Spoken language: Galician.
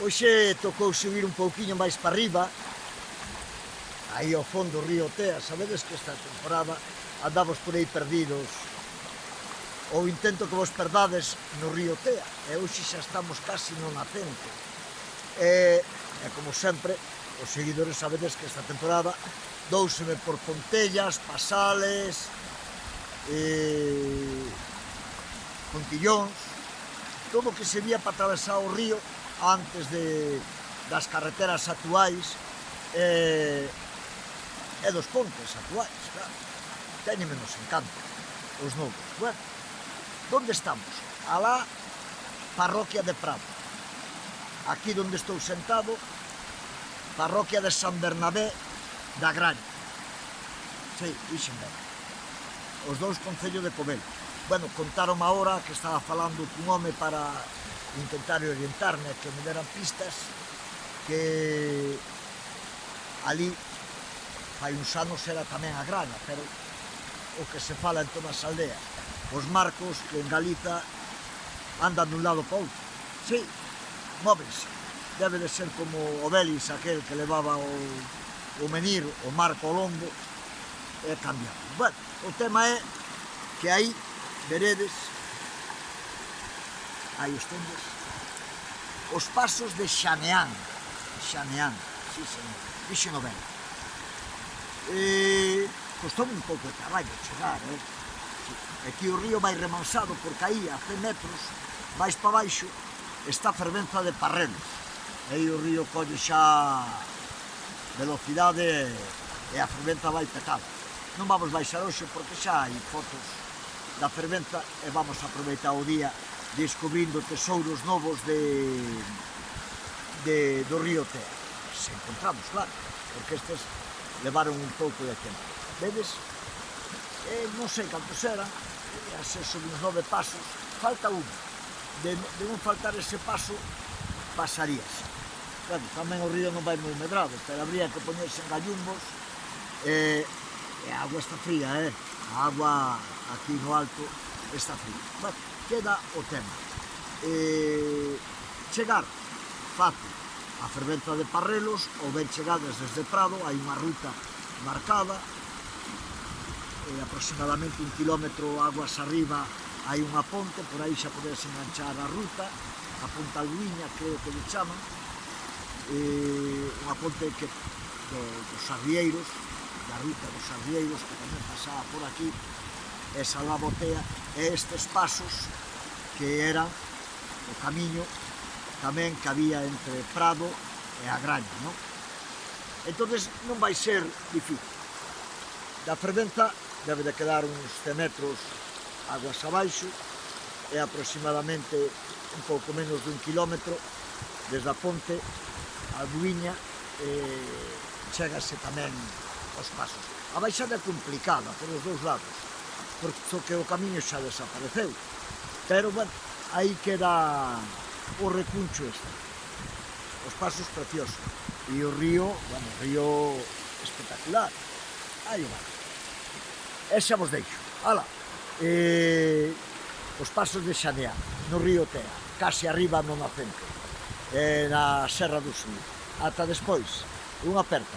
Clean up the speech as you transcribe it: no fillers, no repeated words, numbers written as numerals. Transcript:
Hoxe tocou subir un pouquiño máis para arriba, aí ao fondo do río Tea. Sabedes que esta temporada andamos por aí perdidos, ou intento que vos perdades no río Tea, e hoxe xa estamos casi no nacente. E como sempre, os seguidores sabedes que esta temporada douseme por Pontellas, Pasales, Pontillóns, todo o que se vía para atravesar o río antes das carreteras actuais e dos pontes actuais, claro. Teñen menos encanto os novos. Bueno, onde estamos? Alá, parroquia de Prado. Aquí onde estou sentado, parroquia de San Bernabé da Graña. Sí, ixen ben. Os dous concellos de Povelo. Bueno, contaron agora que estaba falando cun home para intentar orientarme, que me deran pistas, que ali fai uns anos era tamén a Graña, pero o que se fala en todas as aldeas, os marcos que en Galiza andan dun lado para outro. Sí, móvense. Debe de ser como o Belis, aquel que levaba o menir, o marco ao lombo, e cambiado. Bueno, o tema é que aí veredes, aí os tendes, os pasos de Xaneán. Xaneán, sí, señor, dixen o ben. Costoume un pouco de traballo chegar, Aquí o río vai remansado, porque aí a 100 metros, máis para baixo, está a fervenza de Parrelos. Aí o río colle xa velocidade e a fervenza vai petado. Non vamos baixar hoxe porque xa hai fotos da fervenza e vamos a aproveitar o día descubrindo tesouros novos do río Tea. Se encontramos, claro, porque estes levaron un pouco de tempo. Vedes? Non sei cantos eran, se son uns 9 pasos, falta un. De non faltar ese paso, pasaríase. Claro, tamén o río non vai moi medrado, pero habría que poñerse en gallumbos, e a agua está fría, a agua aquí no alto está fría. Bueno, queda o tema. Chegar fácil a fervenza de Parrelos, ou ben chegades desde Prado, hai unha ruta marcada, aproximadamente 1 kilómetro aguas arriba hai unha ponte, por aí xa podes enganchar a ruta, a Ponta Albuiña, creo que lle chaman, unha ponte dos Arrieiros, da ruta dos Arrieiros, que tamén pasaba por aquí, esa Lavotea, e estes pasos que eran o camiño tamén que había entre Prado e a Graña, non? Entonces non vai ser difícil. Da fervenza debe de quedar uns 100 metros aguas abaixo e aproximadamente un pouco menos de 1 kilómetro desde a ponte a Albuiña, chegase tamén aos pasos. A baixada é complicada por os dous lados, porque o camiño xa desapareceu, pero, bueno, aí queda o recuncho este. Os pasos preciosos. E o río, bueno, o río espectacular. Aí vai. E xa vos deixo. Ala. Os pasos de Xaneán, no río Tea, casi arriba no nacente, na Serra do Sul. Ata despois. Unha aperta.